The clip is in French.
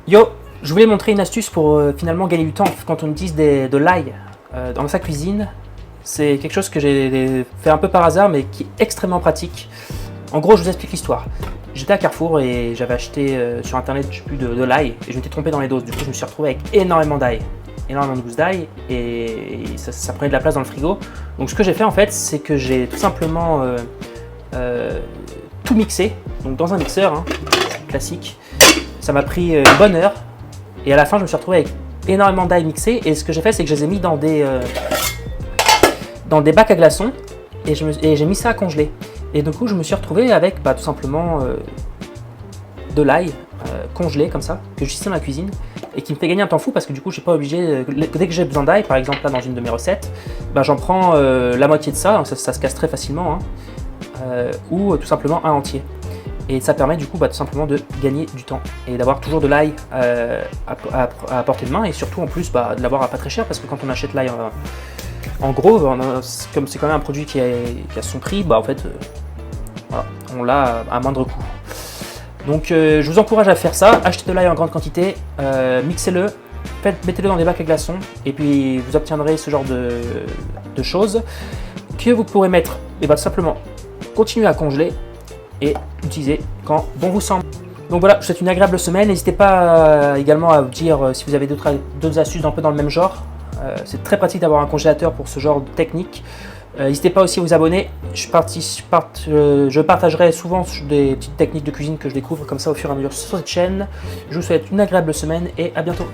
Yo, je voulais montrer une astuce pour finalement gagner du temps quand on utilise de l'ail dans sa cuisine. C'est quelque chose que j'ai fait un peu par hasard mais qui est extrêmement pratique. En gros, je vous explique l'histoire. J'étais à Carrefour et j'avais acheté sur internet, je sais plus, de l'ail et je m'étais trompé dans les doses. Du coup, je me suis retrouvé avec énormément d'ail, énormément de gousses d'ail et ça prenait de la place dans le frigo. Donc, ce que j'ai fait en fait, c'est que j'ai tout simplement tout mixé, donc dans un mixeur classique. Ça m'a pris une bonne heure et à la fin, je me suis retrouvé avec énormément d'ail mixé. Et ce que j'ai fait, c'est que je les ai mis dans des bacs à glaçons et j'ai mis ça à congeler. Et du coup, je me suis retrouvé avec tout simplement de l'ail congelé comme ça, que j'utilise dans la cuisine et qui me fait gagner un temps fou parce que du coup, je suis pas obligé, dès que j'ai besoin d'ail, par exemple là dans une de mes recettes, j'en prends la moitié de ça, donc ça se casse très facilement, ou tout simplement un entier. Et ça permet du coup tout simplement de gagner du temps et d'avoir toujours de l'ail à portée de main et surtout en plus de l'avoir à pas très cher parce que quand on achète l'ail en gros, comme c'est quand même un produit qui a son prix, en fait, voilà, on l'a à moindre coût. Donc je vous encourage à faire ça, achetez de l'ail en grande quantité, mixez-le, mettez-le dans des bacs à glaçons et puis vous obtiendrez ce genre de choses que vous pourrez mettre et tout simplement continuer à congeler et utiliser quand bon vous semble. Donc voilà, je vous souhaite une agréable semaine. N'hésitez pas également à vous dire si vous avez d'autres astuces un peu dans le même genre. C'est très pratique d'avoir un congélateur pour ce genre de technique. N'hésitez pas aussi à vous abonner. Je partagerai souvent des petites techniques de cuisine que je découvre comme ça au fur et à mesure sur cette chaîne. Je vous souhaite une agréable semaine et à bientôt.